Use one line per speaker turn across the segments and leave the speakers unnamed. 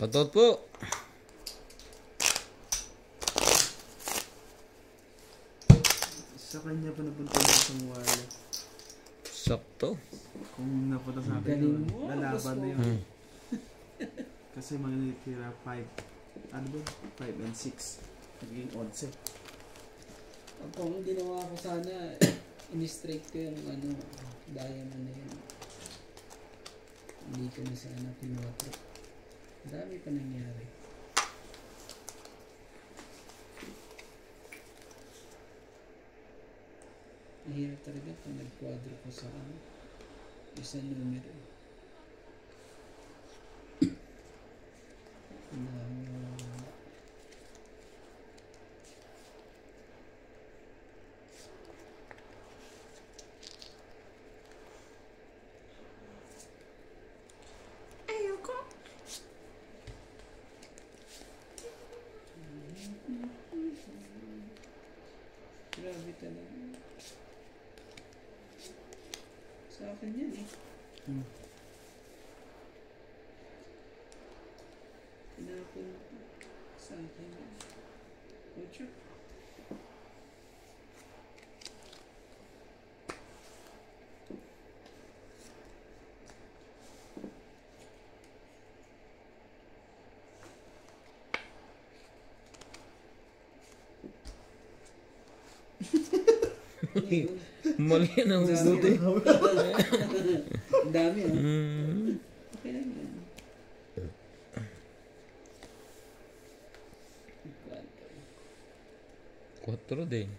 Shoutout po.
Sa kanya pa napunta yung isang wala.
Sakto.
Kung napunta sa akin yun, lalaban na yun. Kasi manitira 5. Ano ba? 5 and 6. Naging odds eh.
Kung ginawa ko sana, in-straight ko yung ano, diamond na yun. Hindi ko na sana pinotro. Dami pa nangyari. Mahirap talaga kung nag-quadro ko sa ano, isang numero. Grabe talaga. Sa akin yan eh. Pinapon sa akin yan. Ocho.
Mali na ang buti.
Ang dami ah. Okay lang yan.
Quattro din.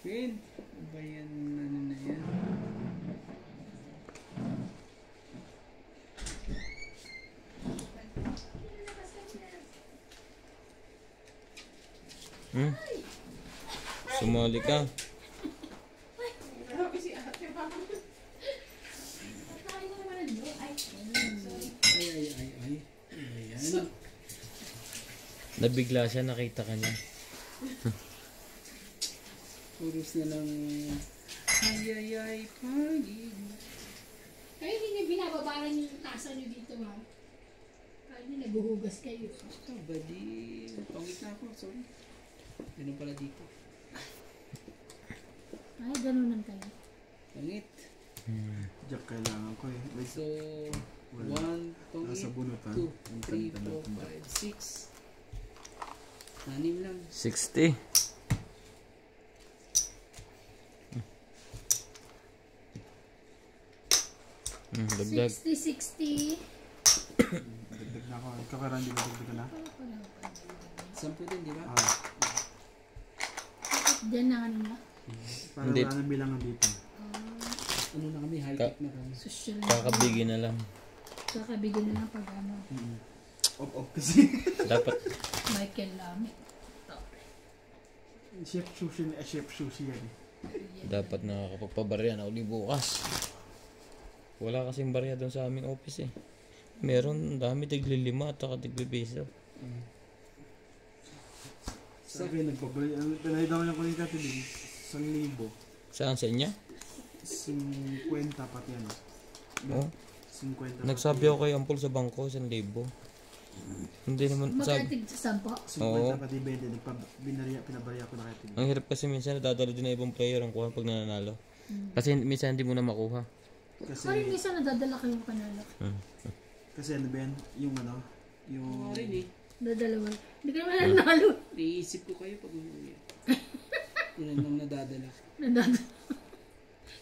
Queen, ba yan ano na yan?
Sumali ka.
Ay. Ayan.
Nabigla siya, nakita ka niya.
Puros na lang ay, pagig.
Kayo hindi niyo binababaran yung tasa niyo dito, ha? Kayo hindi naghuhugas kayo.
Ito, badi. Pangit na ako, sorry. Ganun pala dito.
Ay, ganunan kayo.
Pangit.
Diyak kailangan ko eh. Wait.
So,
Wala.
1,
Nasa bunutan.
2,
Ang
3,
tanda
4, 5, 6. 6 lang.
60. Dagdag.
60.
Dagdag na ako. Ikaw ka rin, di ba dagdag ka na?
10 din, di ba?
Diyan na kanina.
Para
Hindi.
wala nang bilangan dito.
Ano na kami, high-tech na kami.
Social na.
Kakabigin na lang.
Kakabigyan na lang pag ano.
Off kasi.
Dapat.
Michael Lamy.
Chef sushi yan eh.
Dapat nakakapagpabarya na uli bukas. Wala kasing barya doon sa aming office eh. Meron, dami tigli 5 at saka tigli piso.
Sa akin, nagpabali. Pinay daw niya ko yung katibig. 1,000.
Saan sa inyo?
50 pati yan.
Oh.
50.
Nagsabi ako kay Ampol sa bangko, 1,000. Hindi naman
Magkatig sa 10.
50
Oo.
pati 20. Pinabarya ko na katibig.
Ang hirap kasi minsan nadadala din na ibang player ang kuha pag nananalo. Kasi minsan hindi mo na makuha.
Kasi,
Parang minsan nadadala kayong panalo.
kasi ano ba yan? Yung ano?
Ako
Yung...
rin eh.
Dadalawa. Hindi ka naman nanalo.
Naisip ko kayo pag umuwi. Ilan nang nadadala.
Nadadala.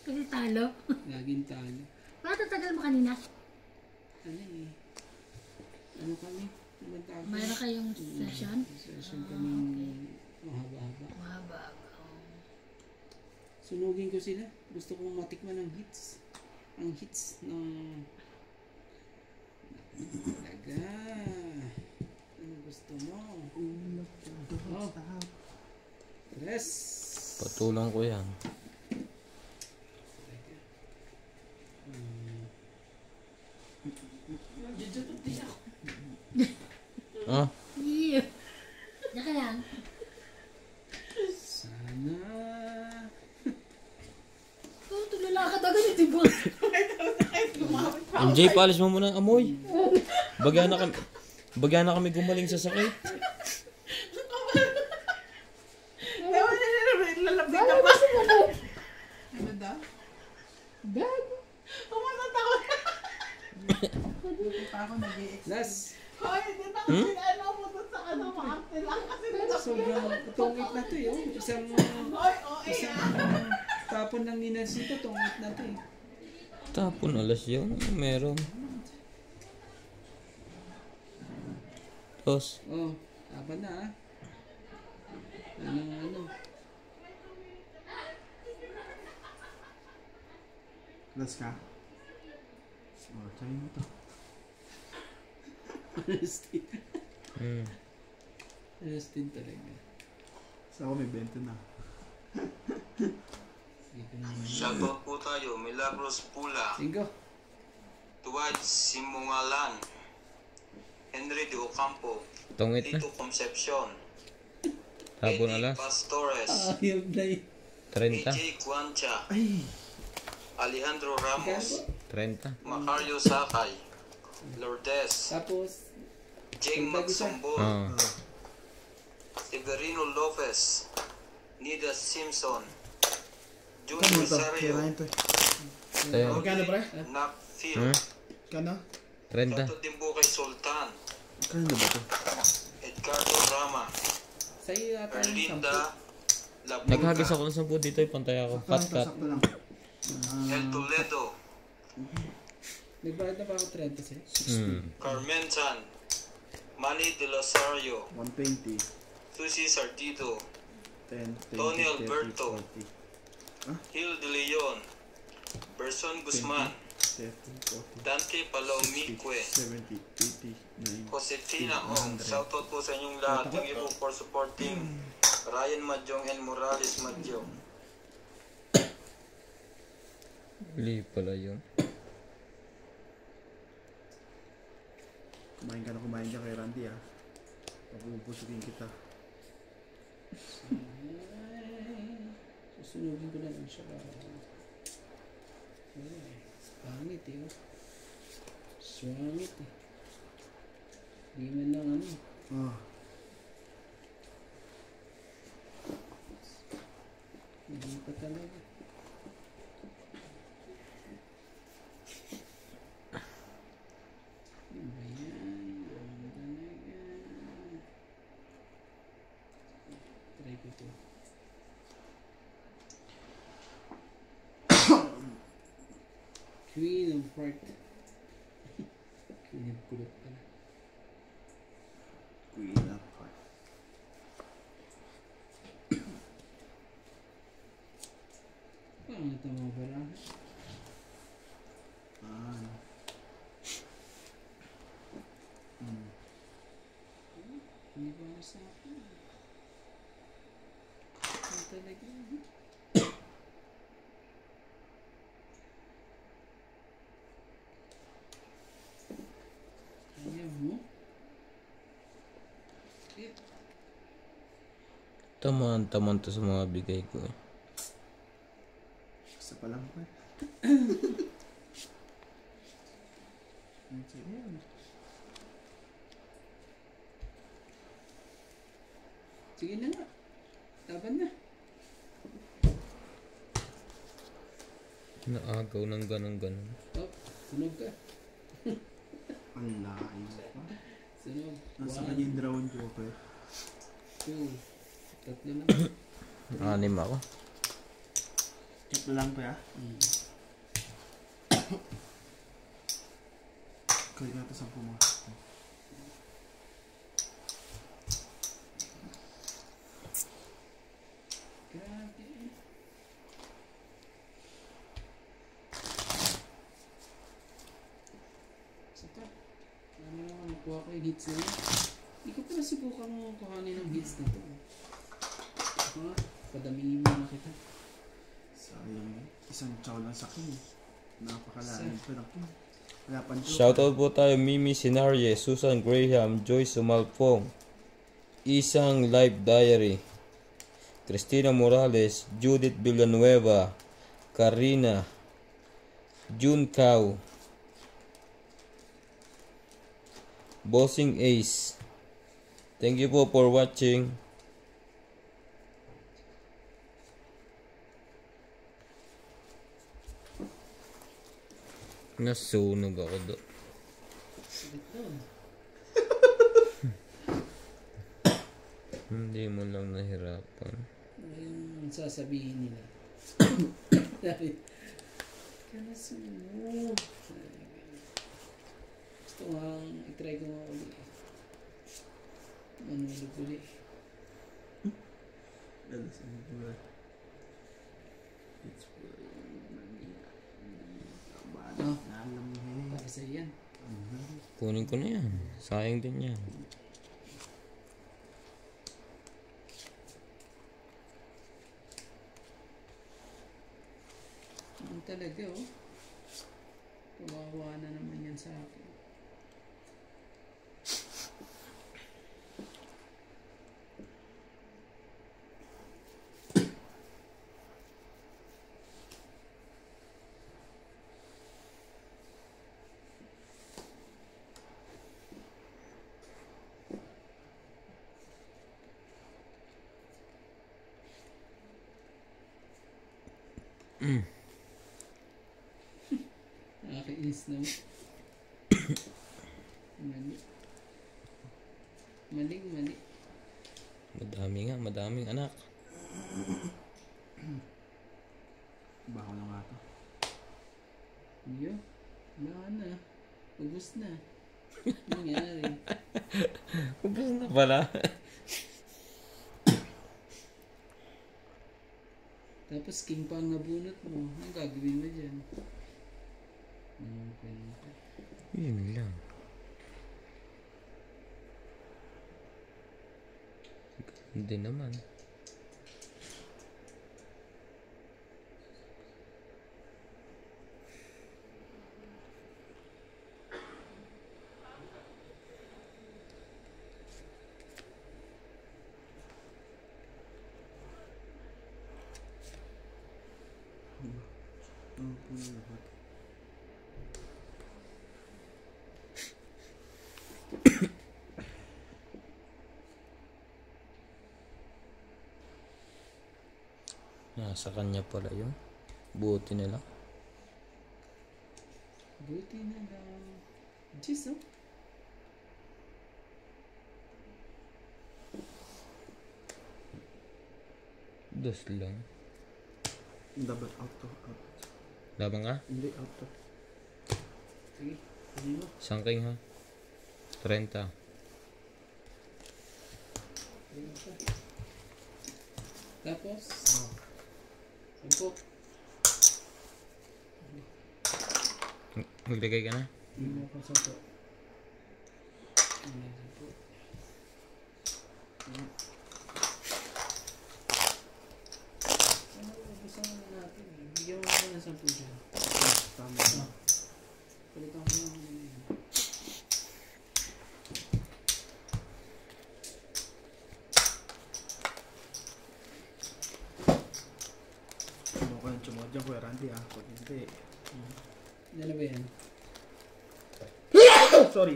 Kasi talo.
Laging talo.
Bakit tatagal mo kanina?
Ano eh. Ano kami? Naman tawag?
Mayroon kayong session?
Session kaming mahaba-haba.
Mahaba.
Sunugin ko sila. Gusto kong matikman ng hits. Ang hits ng... Talaga. Ano gusto mo? Oh. Tres.
Patulang ko yan.
Jujutut din ako.
Ah,
Yeah. Naka lang.
Sana.
Oh, tulala ka dagat ito ba?
MJ, paalis mo muna ang amoy. Bagya na kami gumaling sa sakit.
Lalapit ka pa. Ano daw?
Gago.
Umatatakot. Hindi pa ako nag-i-explain.
Last.
Hoy, hindi na kasi ano mo doon sa ano, maarte lang kasi
Sobrang tungit na to eh. Oh. Isang tapon ng ninansi ko, tungit na to eh.
Tapon alas yun. Meron. Tos.
Oh, tapan na ah. Ano.
Last ka? Oh, try mo to.
Arrested.
Hmm.
Arrested talaga.
Sa ako may 20 na.
Dito naman.
Shoutout po tayo, Milagros Pula,
Cinco.
Tuwad Simungalan, Henry de Ocampo,
Tungit na.
Tito Concepcion,
Tapon
Eddie
alas.
Pastores,
Ayun na yun.
30.
AJ Guancha,
Ay!
Alejandro Ramos,
30.
Macario Sakay, Lourdes,
Tapos,
Jane Magsumbol,
Ah.
Severino Lopez, Nida Simpson, Junior
Kano to?
Rosario,
Kirahin to.
Tayo.
Magkano pre?
Nak Phil,
Hmm?
Kano?
30.
Shoutout din po kay Sultan,
Kano na ba to?
Edgardo Rama,
sa'yo yata yung
Erlinda Labulca,
Naghagis ako ng 10 dito. Pantay ako. Cut, cut.
Sakto lang.
El Toledo,
Nagbayad na ba ako 30 sa'yo?
Hmm.
Carmen Chan, Manny De Losario,
120,
Susie Sardito,
10, 20,
Tony
30,
Alberto.
40,
Gil De Leon, Person Guzman,
30, 40,
Dante Palomicue,
70, 80, 90.
Josefina Ong. Shoutout po sa inyong lahat. Thank you po for supporting Ryan Madyong and Morales Madyong.
Mali pala yun.
Kumain ka kay Randy ah. Pag-uubusugin kita.
Susunugin ko na lang siya. Pangit eh. Oh. Swangit eh. Di man lang ano.
Oh.
Hindi pa talaga. Ano ba yan? Ano talaga? Try ko to. Queen of Heart. Queen of Kulot pala.
Queen of Heart.
Paano ito mga baraha?
Ah.
Hindi ba ano sa akin? Ano talaga? Ayaw mo?
Taman to sa mga bigay ko eh.
Isa pa lang pa.
Sige na nga. Laban na.
Naagaw ng ganun.
Oh, sunog ka.
Ang layo pa.
Sunog.
Nasa kanya yung Dragon Joker.
2. Tatlo lang.
6 ako.
Ito lang pa ya. Kaya natin sa pumasok.
Grabe. Saka, ano naman, nakuha ko yung hits na yun. Hindi ko pala subukan mo kuhanin ng hits na to. Ha? Padamihin mo na kita.
Sayang. Isang chow lang sa akin. Napakalain pa na. Wala pang joke.
Shoutout po tayo Mimi Sinarye, Susan Graham, Joyce Sumalpong, Isang Life Diary, Cristina Morales, Judith Villanueva, Karina, June Cao, Bossing Ace. Thank you po for watching. Nasunog ako doon.
Sakit doon.
Hindi mo lang nahirapan.
Yung sasabihin nila. Sabi, kaya sunog. Gusto ko nga, itry ko nga ulit. Manulog ulit.
Alas ang buwan. It's
Oh,
alam mo eh.
para sa yan.
Kunin ko na yan. Sayang din yan.
Ano talaga oh. Kawawa na naman yan sa akin. Nakakainis na. Mali. Mali.
Madaming anak.
Bako na nga to.
Yo, wala na. Ubus na. Nangyari.
Ubus na pala.
Tapos king pa ang nabunot mo. Anong gagawin mo dyan? Okay.
Yun lang. Hindi naman. Nasa kanya pala yun. Buti na lang.
Buti na lang. Jeez, oh.
Dos lang.
Dapat out to. Out.
Labang ka?
Hindi, out to.
Sige, hindi mo.
Sangking ha? 30.
Tapos, sampok.
Maglagay ka na?
Hindi mo ako sampok. Sampok. Ano ba gusto mo natin eh? Bigyan mo naman ng 10 dyan.
Tama na.
Palitan ko naman yun.
Mukhang chumodyan ko, Randy ah. Pag hindi.
Ano ba yan?
Sorry.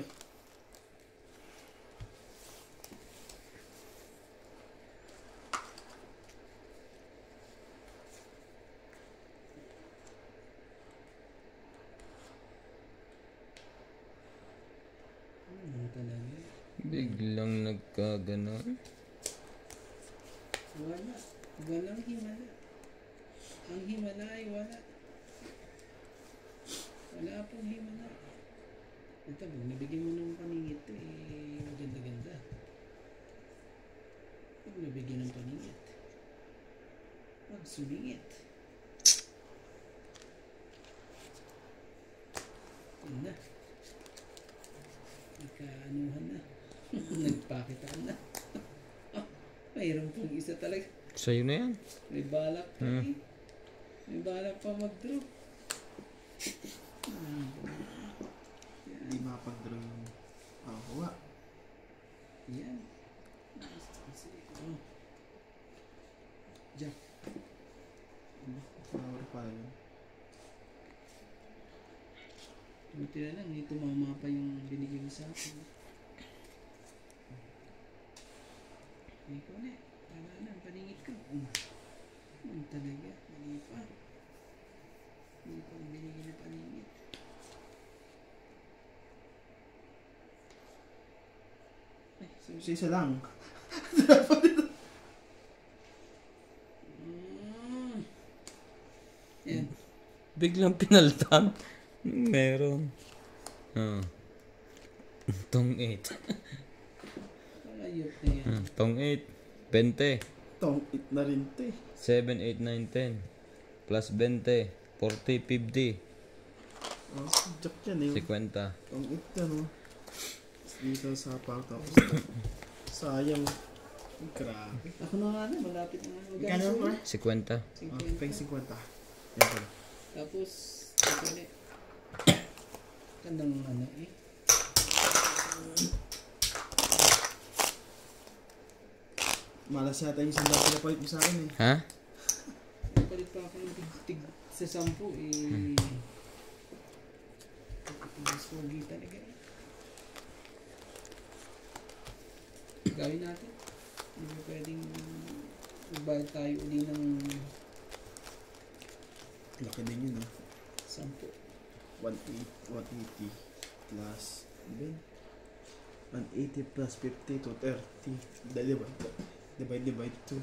Ano talaga?
Biglang nagkaganon.
Wala. Walang himala. Ang himala ay wala. Wala pong himala. Ito, pag nabigyan mo ng paningit, eh, maganda-ganda. Pag nabigyan ng paningit, pag sumingit. Yun na. Nagkaanuhan na. Nagpakitaan na. Mayroon pong isa talaga.
Sa'yo na yan.
May balak pa eh. May balak pa mag-drop. Buti na lang, hindi tumama pa yung binigay mo sa akin. Ikaw na, wala na, paningit ko. Talaga, mali pa. Hindi pa ang binigay na paningit. Ay, sorry.
Isa lang.
Yan.
Biglang pinaltan. Meron. Tong 8.
Ayop na yan.
Tong 8. 20.
Tong it na rin to eh.
7, 8, 9, 10. Plus 20. 40, 50.
Oh, joke yan eh.
50.
Tong it yan oh. Dito sa pang tapos. Sayang. Grabe.
Ako na nga na, malapit na nga.
Kano pa?
50.
Peng 50. Yan pala.
Tapos, ito ulit. Kandang ano eh.
Malas yata yung sandal pinapalit mo sa akin eh.
Ha?
Palit pa ako ng tig sa 10 eh. Mas pogi talaga eh. Gawin natin. Hindi ba pwedeng magbayad tayo uli ng
Laki din yun ah.
10.
180 plus ben 180 plus 50 to 30. Divide to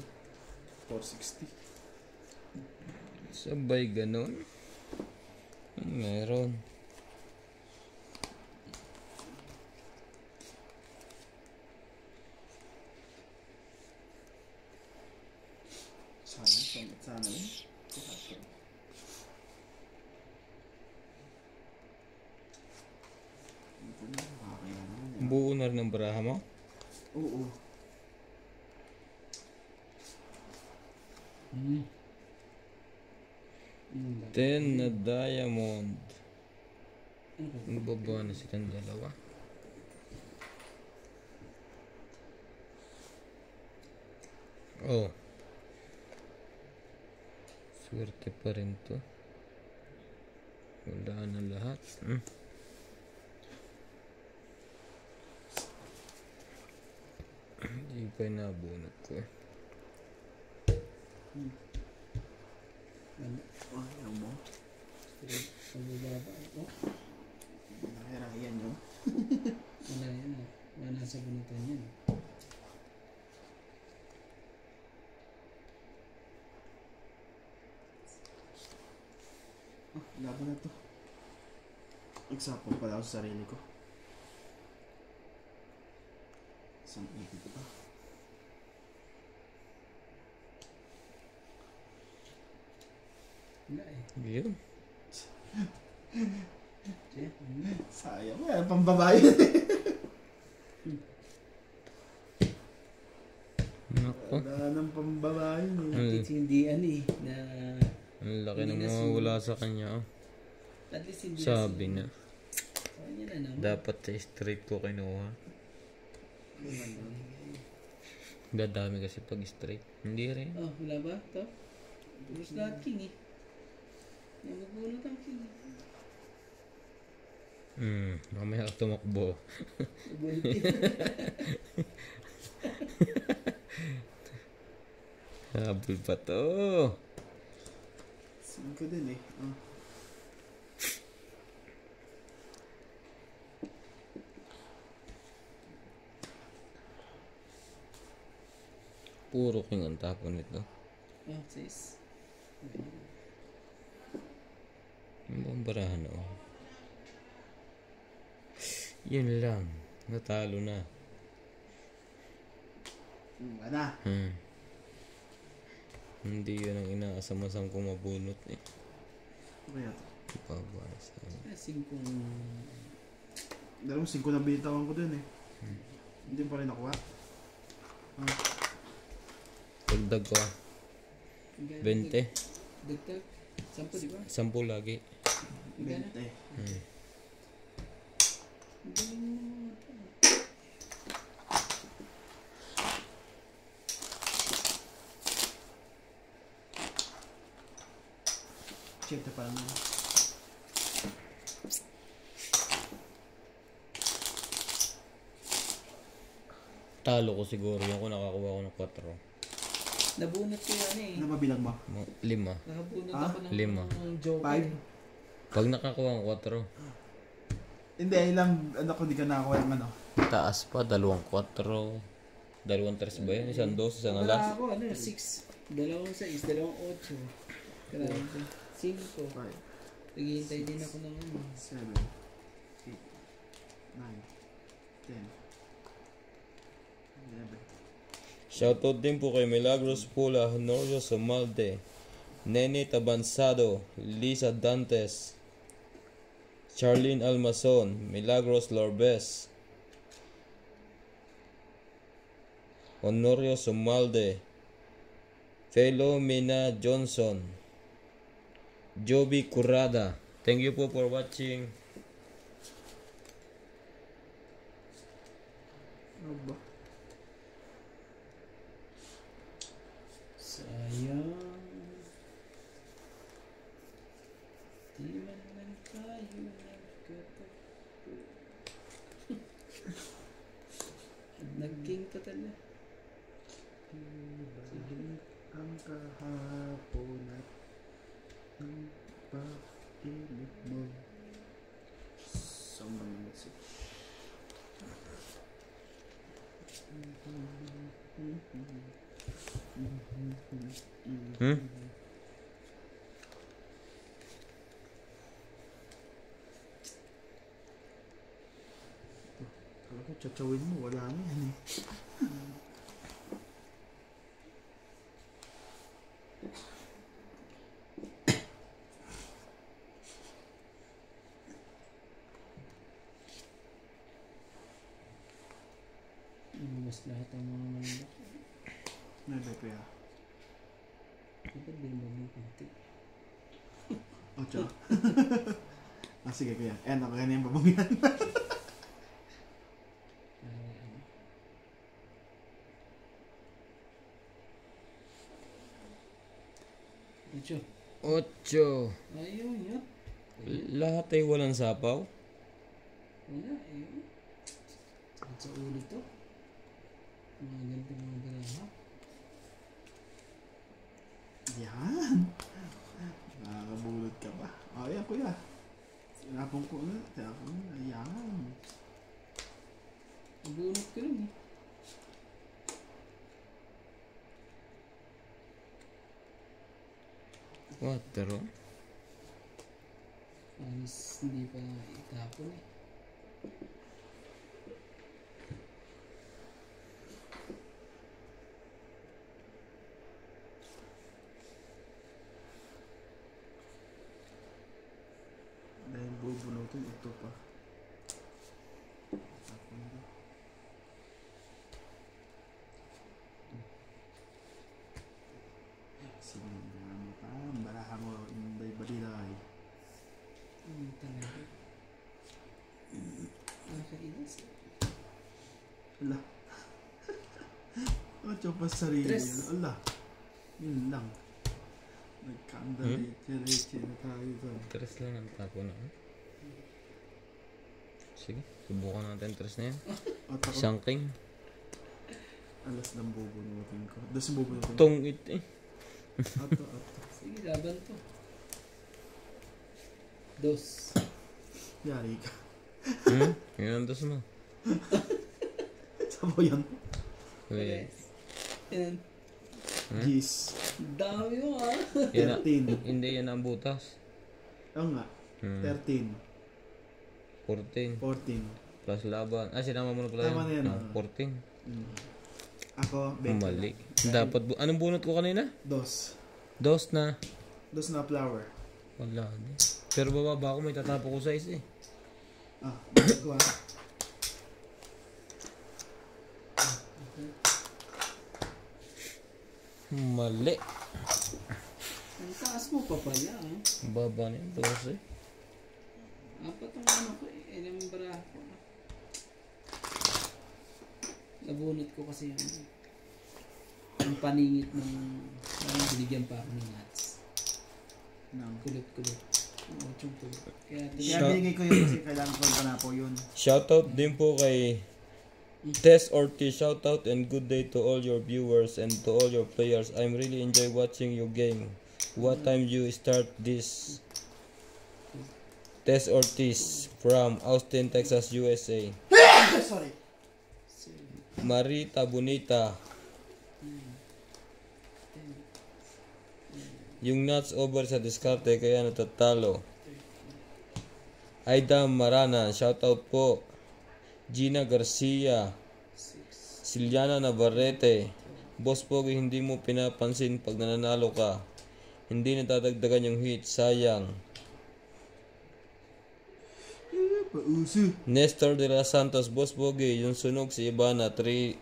460.
Sabay ganun. Meron.
Sana yun.
Buo na rin ang baraha mo?
Oo.
Hmm.
10 na diamond.
Ano ba?
Ang baba na silang dalawa. Oh. Swerte pa rin to. Wala na lahat. Hindi pa nabunot ko eh.
Ano?
Oh, ayaw mo.
Ang baba. Oh,
Nakirayan yun.
wala yan ah. Wala nasa bunutan yan.
Ah, laban na to. Example pala ako sa sarili ko. Isang ibig pa.
Wala eh.
Yun.
Sayang. Wala pang babae.
Nako.
Wala nang pambabae eh.
Hindi ano eh. Na
Ang laki
Hindi
ng
na
mga
su-
wala sa kanya. Oh.
at least hindi
Sabi
na.
na.
Kanya na naman.
Dapat sa straight ko kinuha. Dadami kasi pag straight. Hindi rin.
Oh, wala ba? Ito? Pulos lahat king eh. Yung magbunot ang king eh.
Mamaya ka tumakbo.
Magbunot eh.
Habol pa to.
Singko din eh. Ah.
Puro king ang tapon nito.
Oh, sis.
Ang bang barahan oh. Yun lang. Natalo na.
Wala.
Hindi yun ang inaasam-asam kong mabunot eh.
Ano kaya to?
Ipabasa.
Kasing kung...
Dalawang 5 na binitawan ko dun eh. Hindi pa rin nakuha. Ah.
Pagdag ko 20.
Dagdag. 10, di ba?
10 lagi.
Magkano?
20.
Ang galing mo naman ito.
Check na parang
Talo ko siguro yung kung nakakuha ko ng 4.
Nabunot ko yan eh.
Ano ba bilang mo?
5.
Nakabunot
Ah?
ako ng
5.
joker.
5?
Pag nakakuha ng 4,
Hindi, ilang, ano ko di ka nakakuha yung ano.
taas pa, 2 4. 2 3 ba yun? Isang 2, isang
Wala
alas.
ako, 6. 2 6, 2 8. Grabe. 5.
5,
Naghihintay din ako ng
7, 8, 9, 10, 11.
Shoutout din po kay Milagros Pula, Honorio Somalde, Nene Tabansado, Lisa Dantes, Charlene Almason, Milagros Lorbes, Honorio Somalde, Philomena Johnson, Joby Curada. Thank you po for watching.
Ano ba?
sayang. Di man lang tayo nagkatagpo. At naging patala.
Sige, ang kahapon at ang pag-init mo. Someone message. Kala ko tsatawin mo, wala na yan eh.
Mas lahat ang mga mandak.
Nalay ko ya.
Dapat din mo ng kunti.
Ocho. Ah, sige kuya. Ano ka ganyan babong yan?
Ocho.
8.
Ayun yun.
Lahat ay walang sapaw.
Wala eh. Sakit sa ulo to. Mga ganito mga baraha.
Yan. Nakakabulot ka ba? Oh, yan kuya. Sinapong ko na. Sinapong na. Ayan.
Nabunot ko rin eh.
Quatro.
Anis hindi pa itapon eh.
Dahil bubunutin ito pa. Tapon na. Sige na mo pa. Baraha mo yung balilay.
Talaga. Nakakainis.
Ala. Ocho pa sarili.
Tres.
Ala. Yun lang. Nagkandali-leche na tayo doon.
3 lang ang tapo na. Sige, subukan natin 3 na yan.
At ako,
Isang king.
alas ng bubunutin ko. Das yung bubunutin ko.
Tungit eh.
Ato.
Sige, laban to. 2.
Yari ka.
Yan ang 2 mo.
Sabo yan.
Wait.
Yan.
Gis.
Dami mo ah.
Yan na,
13.
hindi yan ang butas.
Oo nga. 13.
14.
14.
Plus laban. Ah, sinama mo na pala
Tama na yan,
Ah,
ah.
14.
Ako, Becky.
Mali. Dapat, anong bunot ko kanina?
2.
2 na.
2 na flower.
Wala din. Pero bababa ako, may tatapo ko size eh.
Ah, bakit ko ah.
Mali.
Ang taas mo pa pala ah.
Baba na yung 12.
Apat ang ano ko eh. Ilang baraha ko. Nabunot ko kasi yung paningit ng binigyan pa ako ng nuts. Kulot-kulot. Yung kulot. Kaya
Kaya binigay ko yun kasi kailangan ko yung panapo yun.
Shoutout din po kay Tess Ortiz, shout out and good day to all your viewers and to all your players. I'm really enjoy watching your game. What time you start this? Tess Ortiz from Austin, Texas, USA.
Sorry.
Marita Bonita. Yung nuts over sa diskarte kaya natatalo. Aida Marana, shout out po. Gina Garcia, Siliana Navarrete. Boss Pogi, hindi mo pinapansin pag nananalo ka. Hindi natadagdagan yung hit, sayang. Nestor de la Santos, Boss Pogi, yung sunog si Ibana, 3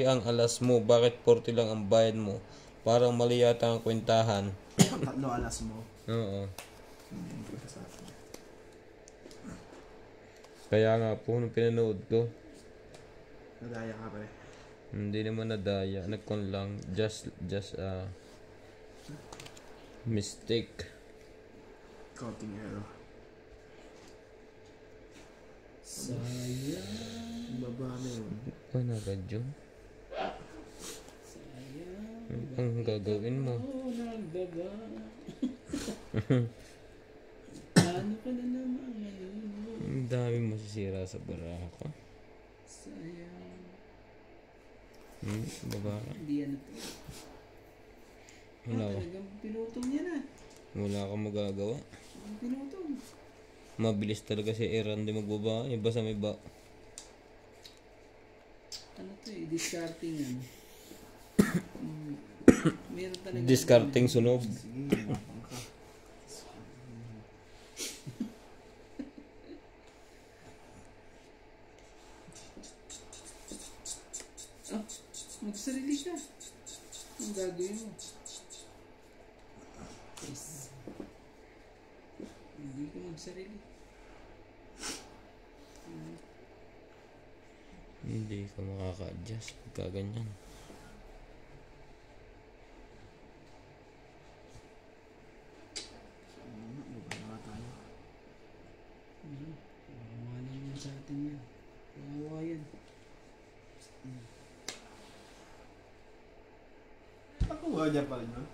ang alas mo. Bakit 40 lang ang bayad mo? Parang mali yata ang kwentahan.
3 alas mo.
Oo. Kaya nga po, nung pinanood ko,
Nadaya ka pa eh.
hindi naman nadaya. Nagkon lang. Just a mistake.
Counting error.
Sayang.
Baba na yun.
Ano agad yun?
Sayang.
Ang gagawin mo?
Oh, nagbaba. Ano ka na naman ngayon?
Ang dami masisira sa baraha ko.
Sayang.
Baba ka.
Hindi yan ito.
Wala ka.
Talagang pinutong niya na.
Wala kang magagawa.
Pinutong.
Mabilis talaga si Aaron di magbaba. Iba sa may ba.
Ano to eh, discarding yan. Meron talaga.
Discarding sunog.
Sige, mapang ka.
Magsarili ka. Ang gagawin mo. Yes. Hindi ka magsarili.
Hindi ka makaka-adjust pagka ganyan.
Baba tayo.
Mawalan yan sa atin yan. Kawawa yan.
Ako ba dyan pa rin yun?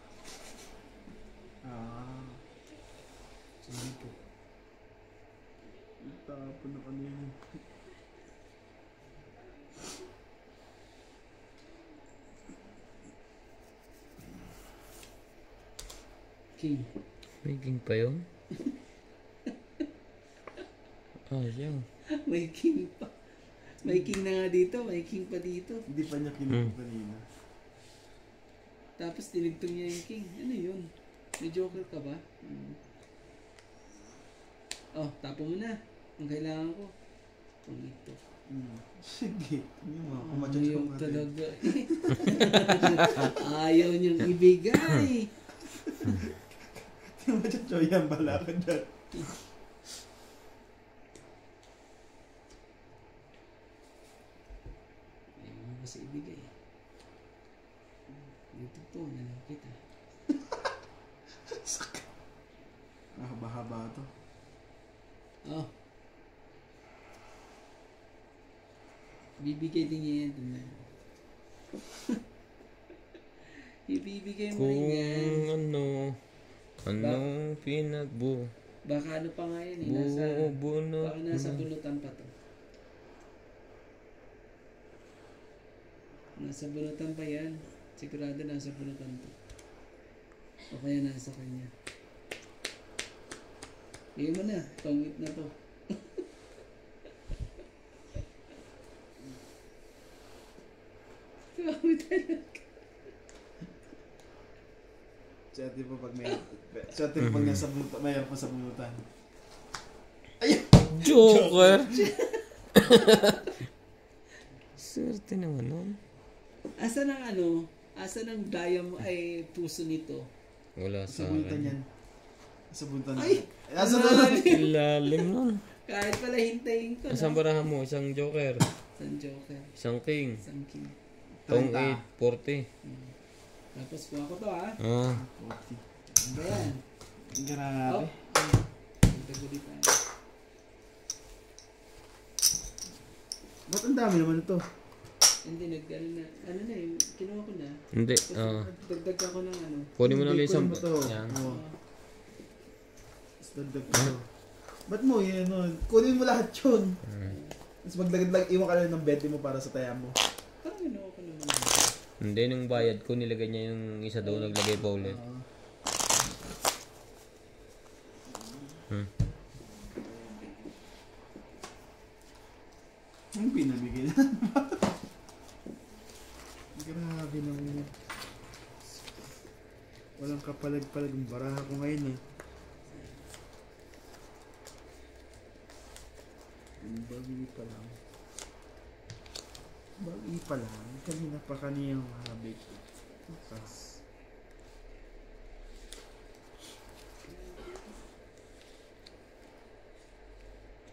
Sorry po.
Tapon na ano yun.
King.
May king pa yun? Ayaw.
May king pa. May king na nga dito. May king pa dito.
Hindi pa niya kinuha kanina.
Tapos tinigtong niya yung king. Ano yun? May joker ka ba? Oh, tapo mo na. Ang kailangan ko. Kung ito.
Sige. Yung mga
Ayaw
kumadyan ko
talaga. Ayaw niyang ibigay.
Kumadyan ko yan. Bala ka dyan.
Ayaw mo kasi ibigay. Dito po na lang kita.
Haba-haba to.
Oh. Bibigay din niya yan. Ibibigay mo rin yan.
Kung anong pinagbu.
Baka ano pa nga yan eh. Baka nasa bulutan pa to. Nasa bulutan pa yan. Sigurado nasa bulutan to. O kaya nasa kanya. Bigay mo na. Pangit na to. Grabe talaga.
Swerte pa pag may... Swerte pa pag nasa bulutan. Mayroon pa sa bulutan.
Joker! Swerte naman nun.
Asa ng ano? Asa ng daya mo ay puso nito?
Wala
Sa
sa
bulutan
akin.
yan. Sa bulutan.
Ay!
Nasa bulutan.
Ilalim nun.
Kahit pala hintayin ko.
Isang baraha mo, isang joker,
Isang joker.
isang king,
Isang king.
tong
30.
8, 40.
Tapos kuha ko to ha.
Ah,
40.
Ano ba yan?
Ang gara
Oh.
natin.
Tagulit tayo.
Ba't ang dami naman ito?
Hindi, ano na eh, kinuha ko na.
Hindi.
Dagdag ako ng ano.
Kunin mo na lang isang...
Kunin mo to.
Yan.
Oo. Tapos dagdag ko to. Ba't mo yun? Kunin mo lahat yun. Tapos magdagdag, iwan ka lang ng 20 mo para sa taya mo.
Parang kinuha ko naman.
Hindi, nung bayad ko, nilagay niya yung isa daw, naglagay pa ulit.
Ang pinabigay na. Grabe naman yun. Walang kapalag-palag ang baraha ko ngayon eh. Bagi pa lang. Bagi pa lang. Kanina pa kaniyang habit. Bukas.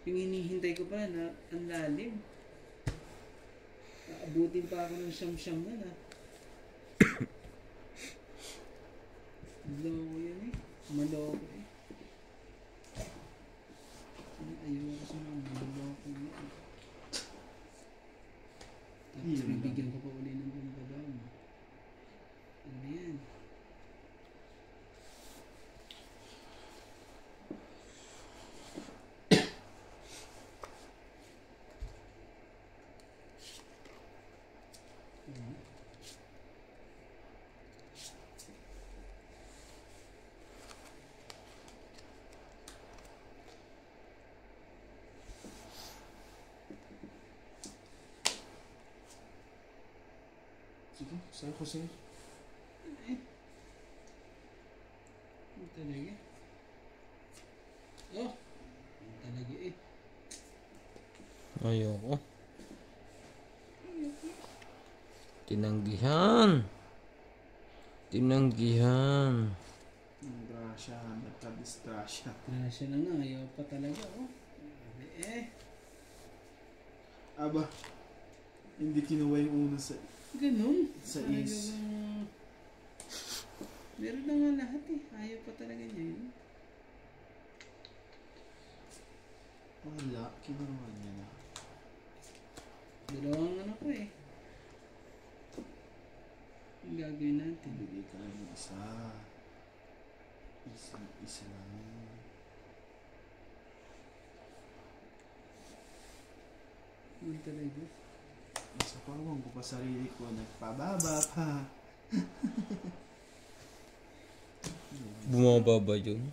Yung hinihintay ko pa na ang lalim. Aabutin pa ako ng siyam-siyam na na. Maloko yan eh. Maloko eh. Ayoko sa mga maloko yan. Tapos bibigyan ko pa uli ng bumbagam. Ano yan?
Sige, saan ko sa'yo?
Ano talaga? Oh! Ano talaga eh.
Ayoko. Tinanggihan. Tinanggihan.
Grasya, nagka-distrasya.
Grasya na nga, ayaw pa talaga oh.
Aba, hindi kinuha yung una sa...
Ganun.
Sa
Talaga
is.
bang... Meron na nga lahat eh. Ayaw pa talaga niya yun.
Wala, kinuha niya na.
Dalawang ano ko eh. Ang gagawin natin.
Bigay ka lang ng isa. Isa lang.
Ano talaga?
Sa pawang ko pa sarili ko, nagpababa pa.
Bumaba ba yun?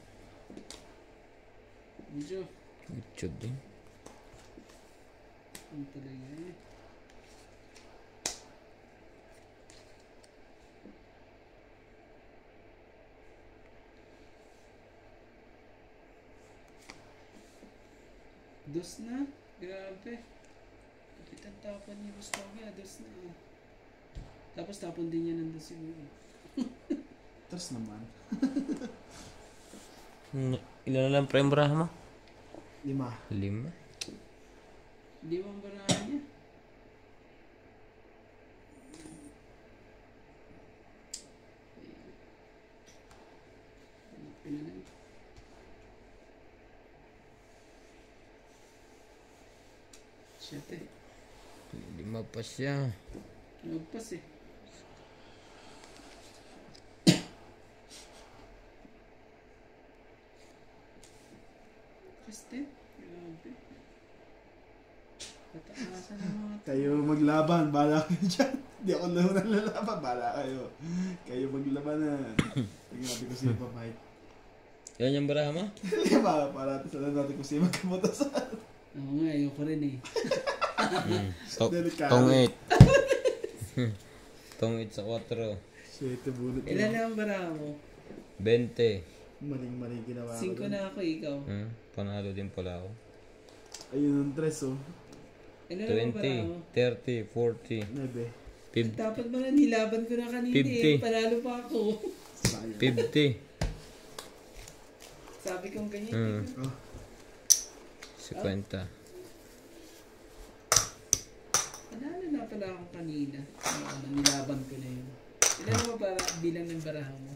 Medyo.
Itchod din.
Ano talaga eh. Dos na? Grabe. Kapit ang tapon ni Gustavia. Dos na. Tapos tapon din niya nandun siguro.
Tapos naman.
Ilan na lang frame bra mo?
5.
5.
Hindi mo ang barahan niya. Pinanay. Siyete.
5 pa siya.
Nagpas eh. Kristen? Grabe. Pataasan ng mga
Kayo maglaban, bala kayo dyan. Hindi ako lang lalaban, bala kayo. Kayo maglaban na. Tingnan ko siya papahit.
Yan yung baraha mo?
Diba? Para natin natin kung siya magkamutasan.
Oo nga, ayoko rin eh.
Delikado.
Tong 8. Tong 8 sa 4.
Shit, bunot
Ilan na ang bara mo?
20.
Maling-maling ginawa ko.
5 na ako, ikaw.
Panalo din pala ako.
Ayun ang dress oh.
Ilan na ang bara mo?
20, 30,
9.
50.
Dapat ba na nilaban ko na kanina
50.
eh. Panalo pa ako.
Sayang.
50.
Sabi kong ganyan.
Oh.
50.
Panalo na pala ako kanina. Nilaban ko na yun. Ilan mo para bilang ng baraha mo?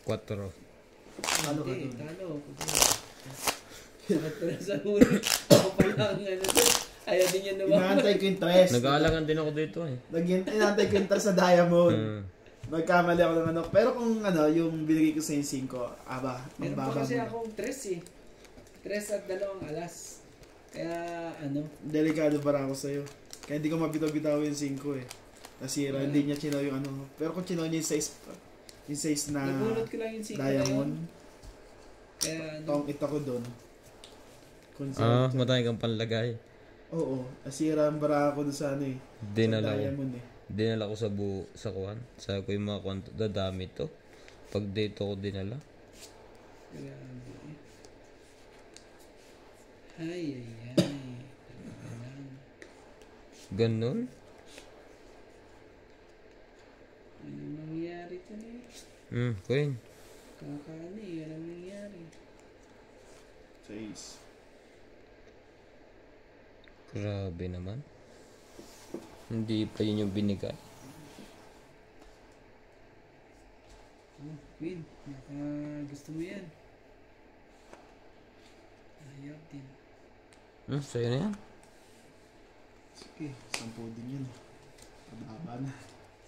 4.
Talo ka
Hindi,
dun.
talo ako. Dapat pala sa huli. Ako pala ang ano doon. Ayaw din yan naman.
Inaantay ko yung tres.
Nag-aalangan din ako dito eh.
Inaantay ko yung tres sa diamond.
Hmm.
Nagkamali ako ng ano. Pero kung ano, yung binigay ko sa yung 5, aba,
Meron pa
mababa
kasi
mo.
akong tres eh. Tres at 2 alas. Kaya ano,
Delikado para ako sa'yo. Kaya hindi ko mabitaw-bitaw yung 5 eh. Nasira, hindi niya chinaw yung ano. Pero kung chinaw niya yung 6 na
nabunot ko lang yung 5 na yun.
diamond,
Kaya ano,
tong ito ko doon.
Matay kang panlagay.
Oo, nasira ang bara ako doon sa ano eh.
Dinala
Sa
ko.
diamond eh.
Dinala ko sa kuwan. Sabi ko yung mga kuwan, dadami to. Pag dito ko dinala.
grabe. Ay. Talaga lang.
Ganun?
Ano nangyayari ito na eh?
Queen.
Kakani, ano nangyayari?
6.
Grabe naman. Hindi pa yun yung binigay.
Oh, Queen, gusto mo yan. Ayaw din.
Sa'yo na yan.
Sige, 10 din yun. Pababa na.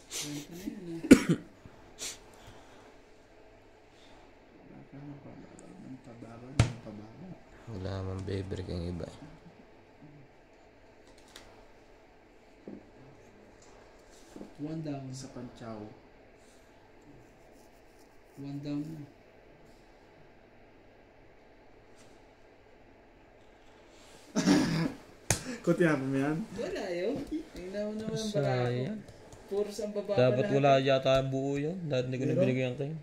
Ganito na yan eh.
Pababa.
Wala mang baby kang iba.
One down.
Sa Panchaw.
1 down na.
Kung tinapin mo yan?
Wala yun. Tingnan mo naman ang barako.
Sayang.
Puro sa baba
Dapat
lahat.
wala yata buo yun. Dahil hindi ko na
Pero-
binigyan kayo.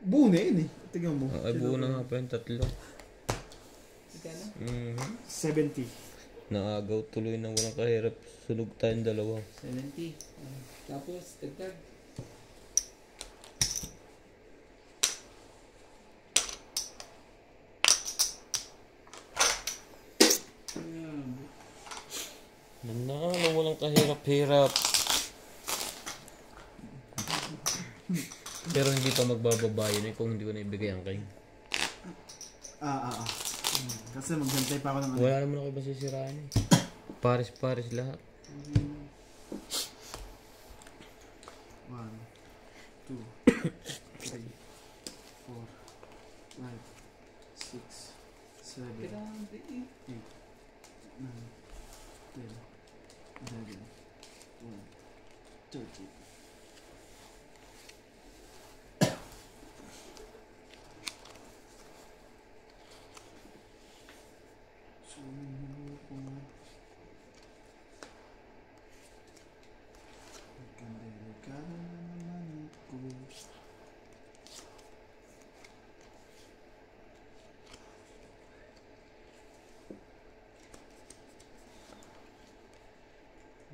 Buo na yun eh. Tingnan mo.
Ay, buo na nga pa yung 3.
Magkano?
70.
Naagaw tuloy na walang kahirap. Sunog tayong 2.
70. Tapos, dagdag.
Nanalo, walang kahirap-hirap. Pero hindi pa magbababa yun eh kung hindi ko na ibigay ang kayo.
Kasi maghantay pa ako ng ano.
Wala naman ako iba sisirain eh. Paris lahat.
1, 2, 3, 4, 5, 6, 7, 8, 9,
Grabe eh.
10, 11, 12, 13.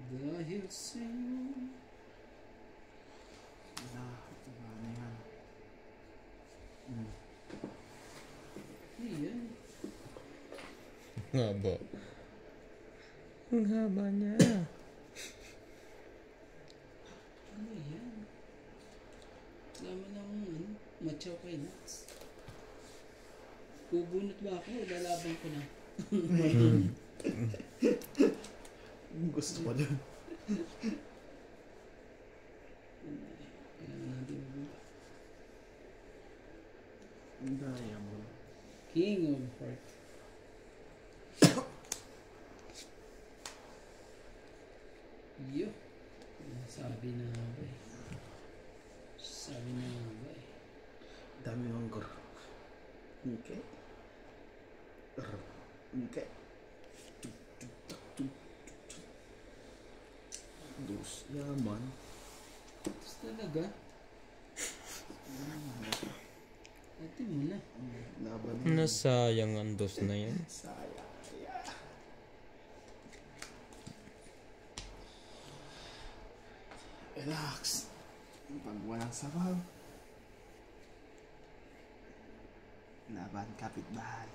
Dahil sa'yo. Ayan.
Nga ba? Ang haba niya.
Ano yan? Laman ng matchaw kay Nats. Bubunot ba ako? Lalaban ko na.
Gusto ko dun.
Kailangan natin mabuti.
Ang daya mo.
King of Hearts. Yo. Sabi na ba eh. Sabi na ba eh.
Dami ng gor. Okay. Okay. Dos yaman.
Tapos talaga. Ate mo na.
Laban
Nasayang ang dos na yan.
Sayang. Relax. Pag walang sabaw. Laban kapitbahay.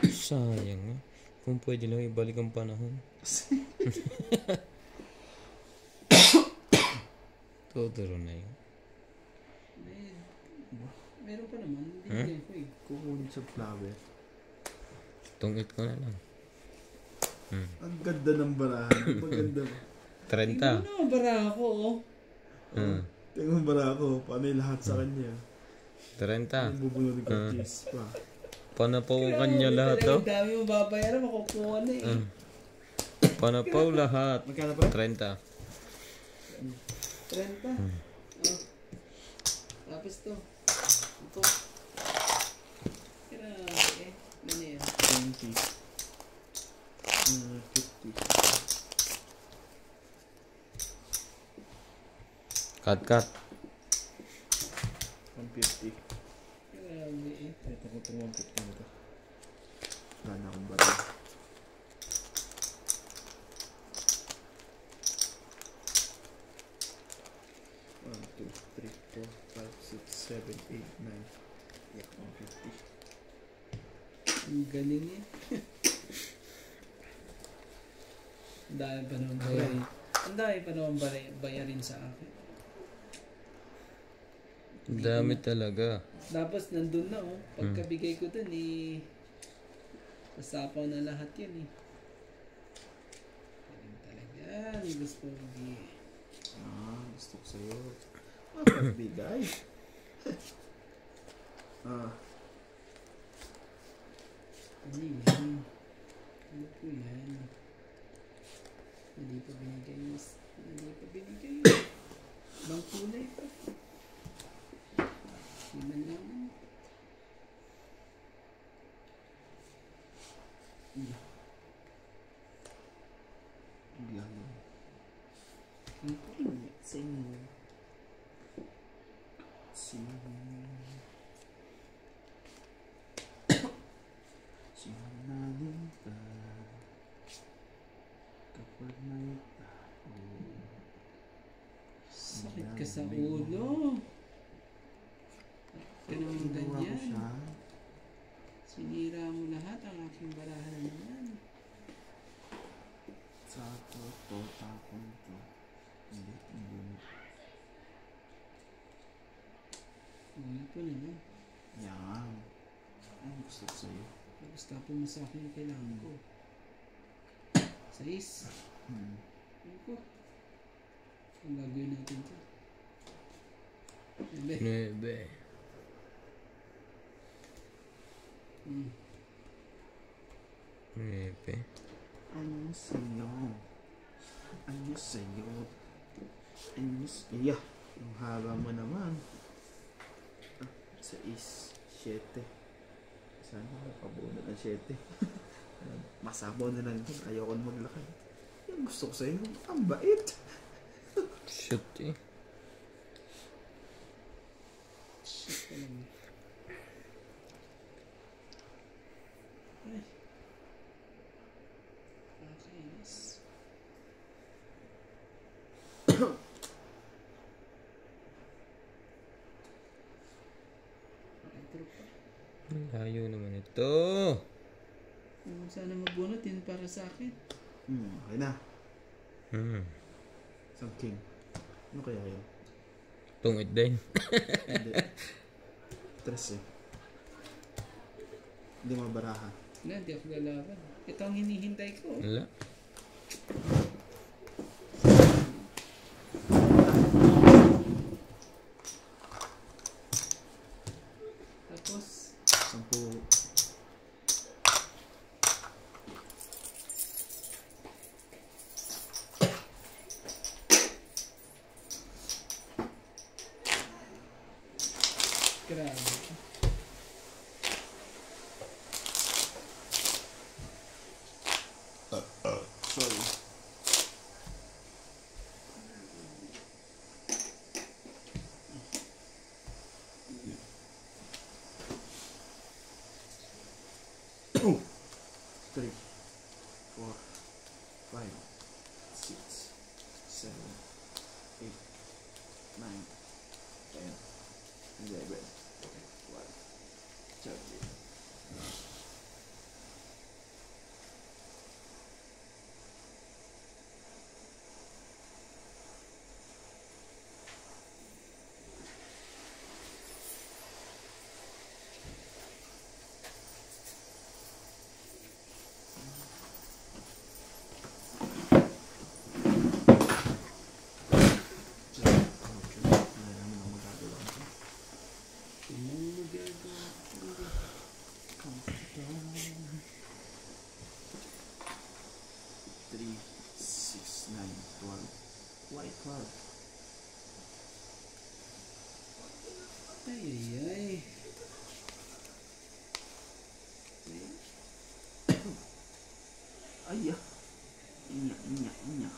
Sayang nga. Kung pwede lang ibalik ang panahon. Totoo na yun.
Meron pa naman. Hindi ko eh.
Kukunin sa flower.
Tungit ko na lang.
Ang ganda ng barahan. Maganda ba?
30.
Ano, bara ako, oh.
Tingnan mo barako. Paano yung lahat sa kanya?
30.
Yung bubunod ng cheese pa.
Panapawakan niya lahat, oh.
Ang dami mong babayaran, makukuha na eh.
Panapaw lahat.
Magkano pa?
30.
30. Oh. Tapos to. Ito. Grabe. Ano yan?
20. 50.
Cut.
150.
Grabe eh.
Ito ko itong 150 na ito. Wala na akong bala. One, two, three, 4, 5, 6, 7, 8, 9. Yeah, 150.
Ang galing eh. Ang dami pa naman bayarin. Ang dami pa naman bayarin sa akin.
Dami talaga.
Tapos nandun na oh. Pagkabigay ko dun eh. Nasapaw na lahat yun eh. Galing talaga. Ni gusto Pogi.
Gusto ko sa'yo. Pagbigay.
Ano yan? Ano po yan? Hindi pa binigay. Hindi pa binigay. Ibang kulay pa. Iman lang.
Lalo.
Ang kulay sa inyo.
Sinanalin ka kapag may tao.
Sakit ka sa ulo. Bakit ka naman ganyan? Sinira mo lahat ang aking barahan na naman.
Sa totoo tapon to. Hindi.
Uwi ko na lang.
Yan. Ang gusto ko sa'yo.
Pag-stopin mo sa akin yung kailangan ko. 6. Ano ko? Ang gagawin natin ito. 9.
9.
Ano sa'yo? Ano sa'yo? Ano sa'yo? Ang haba mo naman. 6, 7. Sana makabuo na ng 7. Masabaw na lang din. Ayoko na maglakad. Yung gusto ko sa'yo. Ang bait.
Shoot eh.
Shit ka lang. Ay. Nakakainis.
Layo naman ito.
Sana magbunot yun para sa akin.
Okay na. Isang king. Ano kaya yun?
Tungit din.
Hindi. 3 eh. Hindi mabaraha.
Wala, hindi ako lalaban. Ito ang hinihintay ko.
Wala.
Tapos,
10.
grabe.
Sorry. Oh. 3, 4, 5, 6, 7, 8, 9, 10, 11, 12, 13. lucky card.
Ay.
Ay, ah. Inya.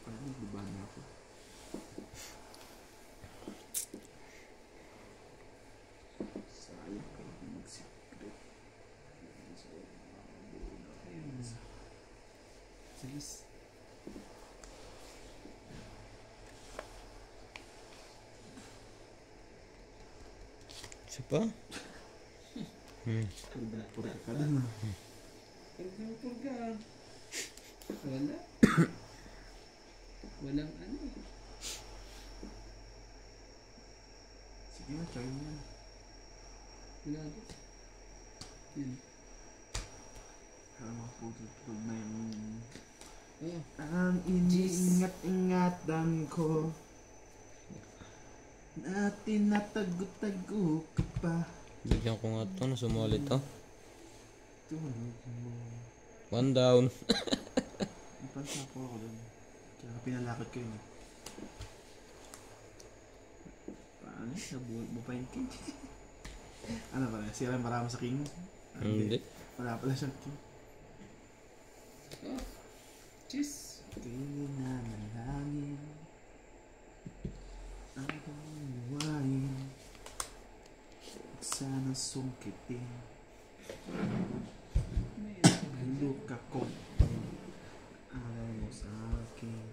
Parang diba na ako. Sayang kayo mag-secret.
Salis.
Isa pa?
Pura ka dun ah.
Purga. Wala. Walang ano eh.
Sige na, try mo yan.
Wala ko. Yan.
Para mapututulog na yung...
Oh.
Ang iniingat-ingatan ko na tinatago-tago ka pa.
Bigyan ko nga ito na sumali to.
Tulog mo.
1 down.
Ipansa po ako dun. Kaya pinalakad ko yun eh. Paano? Nabuhay mo pa yung king? Ano pala? Sira marami sa king?
Hindi.
Wala pala siyang king.
Oh. Cheers.
Kayo na nalangin ang buhayin. Sana sungkitin ang luka ko. Alam mo sa akin.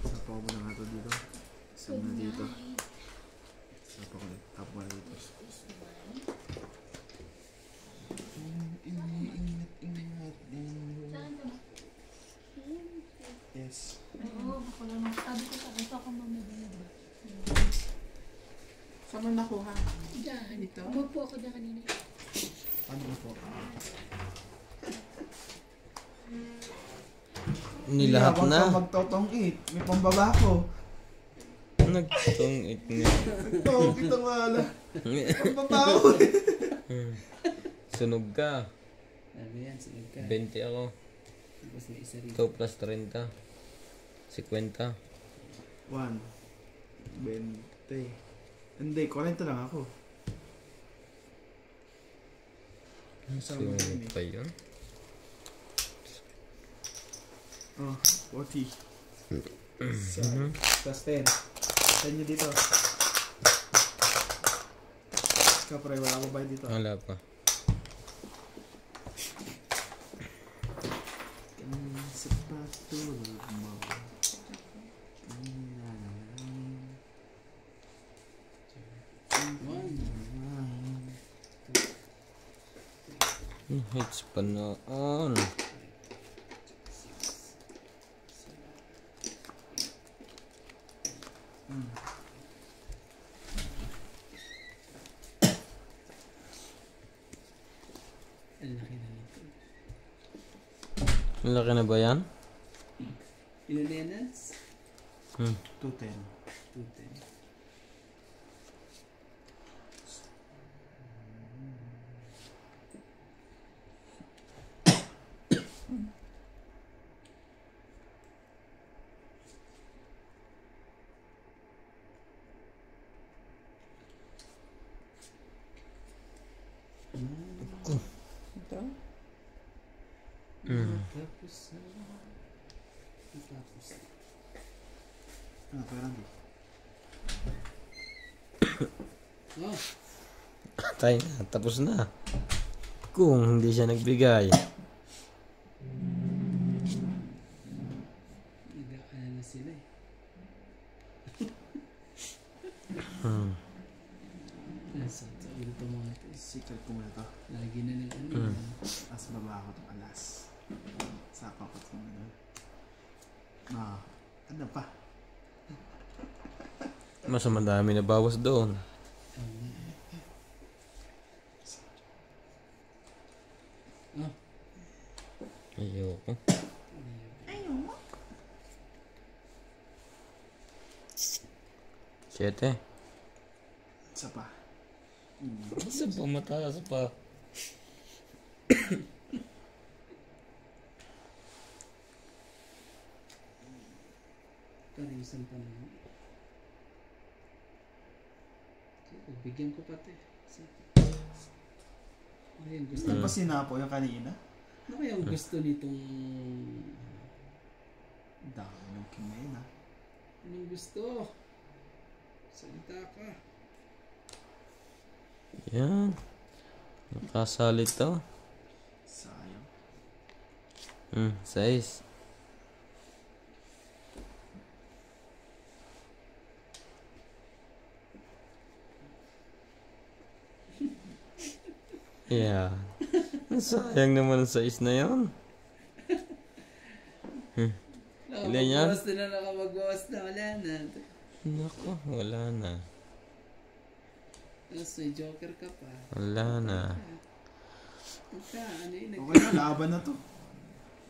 Sapaw mo na nga ito dito. Isang na dito. Sapaw ko ulit. Tap mo na dito. Ingat din.
Saan ka ba?
Yes.
Oo, ako lang. Sabi ko sa gusto ako mamabili ba?
Saan mo nakuha?
Diyan.
Dito?
Umupo ako dyan kanina.
Ano ba po?
Nilahat
Huwag
na.
kang magtotong-it. May pambaba ko.
Nagtong it nga.
Nagtotong-it ang wala. Pambaba ko eh.
Sunog ka.
Ano yan? Sunod ka.
20 ako.
Tapos may isa rito.
2 plus 30. 50.
1. 20. Hindi, 40 lang ako. Kasama
Sunog
yun eh.
pa yun.
Oh, 40. So, plus 10. 10 nyo dito. Kapre, wala ko ba dito?
Wala pa.
Sa patulog mo.
Hits pa noon.
Ang laki na nito.
Ang laki na ba yan?
Ilan na yan, Nats?
210.
210. Ito? Tapos tapos
Ah, parang di.
oh,
Tay na. Tapos na. Kung hindi siya nagbigay.
nag-aala na sila eh. Sa ulo pa mga ito.
Secret ko muna to.
Lagi na lang ano.
As baba ko itong alas. Saka ko itong ano. Ano pa?
Mas madami na bawas doon. Ayoko. Siyete.
Isa pa.
Isa pa mataas pa.
Karisan pa naman. Bigyan ko pati. Ano yung gusto?
Ano ba sinapo yung kanina?
Ano kaya yung gusto nitong...
Dami yung kinena.
Anong gusto? Salita ka.
Yan. Nakasalit to.
Sayang.
6. Yeah. Sayang naman sa is na yun. Ilan yan?
Nakapag-bawas na nakapag-bawas na. Wala na.
Nako, wala na.
Tapos may joker ka pa.
Wala na.
Pagka, ano yun?
Okay na, laban na to.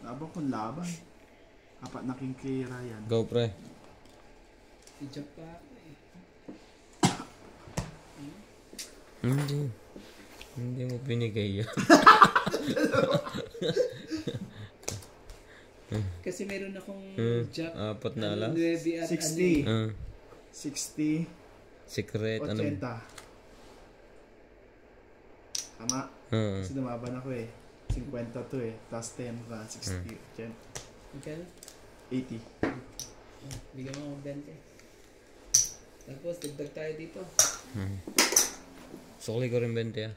Laban kung laban. Apat na king kay Ryan.
Go, pre.
I-jump pa ako eh.
Hindi mo binigay yan.
Kasi meron akong jack.
Apat na alas.
9 at
60. 60.
Secret.
80.
Ano?
Tama. Kasi lumaban ako eh. 50 to eh. Tapos 10 ka. 60. 10.
Magkano?
80.
Bigyan mo ako 20. Tapos, dagdag tayo dito.
Sukli ko rin 20 ah.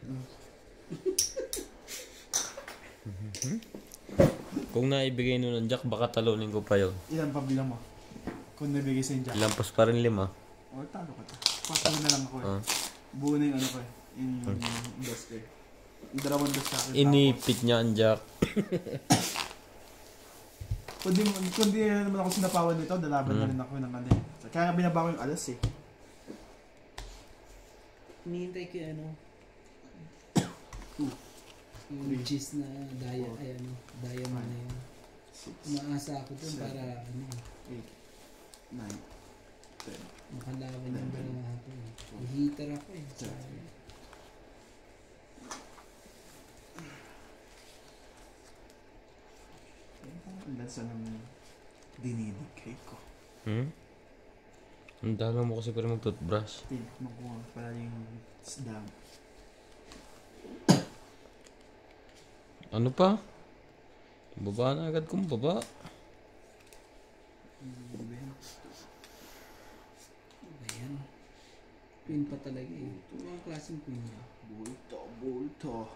Kung naibigay nun ng Jack, baka talunin ko pa yun.
Ilan pa bilang mo? Kung nabigay sa Jack.
Lampas pa rin 5.
O, talo ka to. Pasok na lang ako eh. Buo na yung ano ko eh. Yung dos ko eh. Yung dalawang dos sa akin.
Inipit niya ang Jack.
Kung di naman ako sinapawan nito, dalaban na rin ako ng ano eh. Kaya nga binaba ko yung alas eh.
Hinihintay ko yung ano. Yung cheese na diamond. Ay ano, diamond na yun. Umaasa ako dun para ano.
8, 9, 10.
Makalaban yung dalawa ako eh. Heater ako eh.
Ang lansa ng dinidigay ko.
Ang dala mo kasi para mag-toothbrush.
Makuha pala yung isda.
Ano pa? Baba na agad kung baba.
Ayan. Queen pa talaga eh. Ito ang klaseng queen niya.
Bulto, bulto.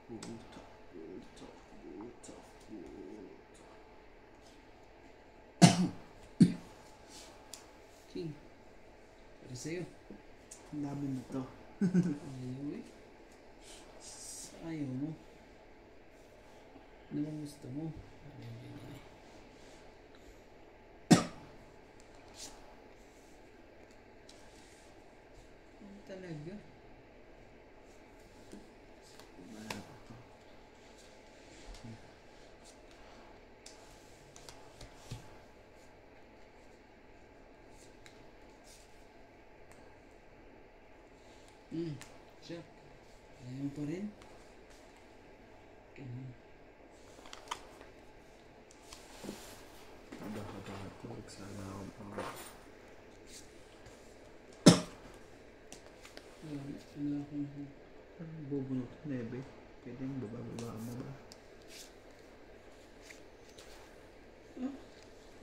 Bulto, bulto, bulto, bulto.
King. Para sa'yo.
Ang laban na to.
Ayaw eh. Ayaw mo. Ano bang gusto mo? Ano talaga? Siya. Ayaw pa rin.
Tulog sana ako pa.
Wala akong
Parang bubunot ko nebe. Pwede yung baba mo ba?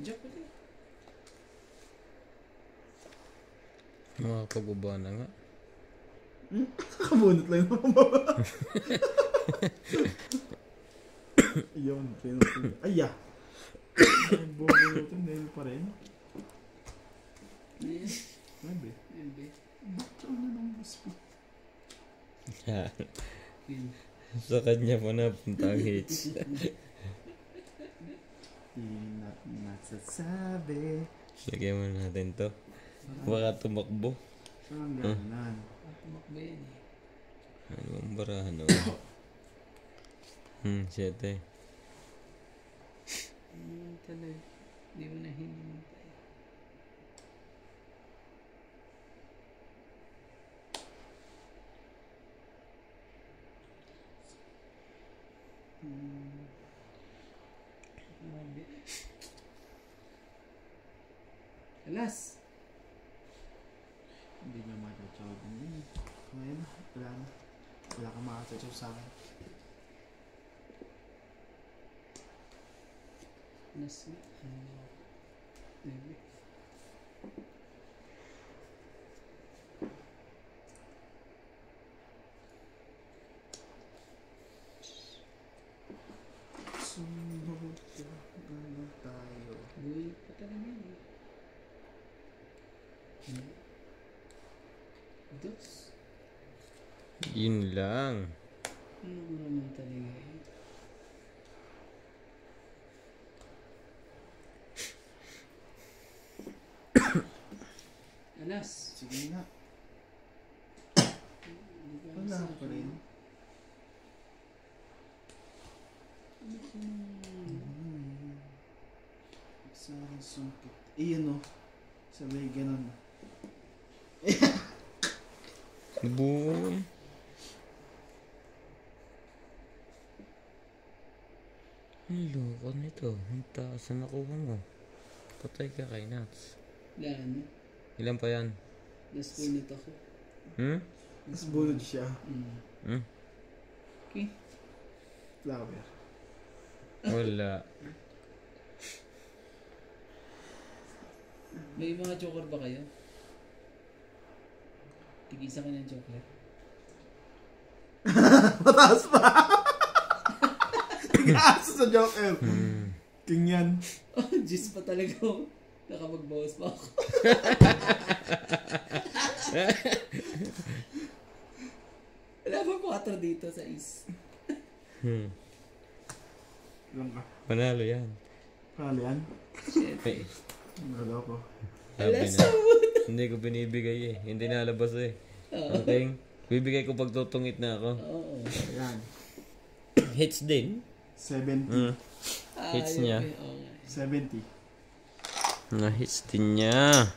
Jack pa rin.
Makapagubaba na nga.
Nakabunot lang yung baba. Yun. Ay ya! Bubunot yung nebe pa rin.
Ayan.
Nebe.
Ayan, be.
Ba't na ng boss pa?
Queen.
Sa kanya pa napunta ang hits.
Di natin masasabi.
Lagyan mo natin to. Baka tumakbo.
Saan ganan?
Tumakbo yan eh.
Ano ang barahan o? 7.
Talaga. Hindi mo na hinintay. Grabe. Alas!
Hindi na matachaw din yun. Ngayon, wala na. Wala kang makatachaw sa akin.
Alas na. Maybe.
Sunod ka, gano'n tayo.
Buhay pa talaga yun eh. Dos.
Yun lang.
Ano ko naman talaga eh. Alas.
Sige nga.
Hindi ka
Wala
sa
pa
akin.
rin.
Ano ko naman?
Sa akin sungkit. Iyan o. Sabay ganun.
Boom. Ang loko nito. Ang taas na nakuha mo. Patay ka kay Nats.
Wala ano?
Ilan pa yan?
Last minute ako.
Mas bulod siya.
Okay.
Flower.
Wala.
May mga joker ba kayo? Tigisa ka ng joker.
Mataas pa! Taas sa Joker. King yan.
Oh, Diyos pa talaga ako. Nakapagbawas pa ako. Wala ba 4 dito sa is?
Ilan ka?
Panalo yan.
Kali yan?
Eh,
Wala ko.
sabi
Alas
na. Hindi ko binibigay eh. Hindi nalabas eh. Okay? Bibigay ko pag tutungit na ako.
Oo.
Ayan.
Hits din.
70.
Hits niya.
Okay.
70.
Na hits din niya.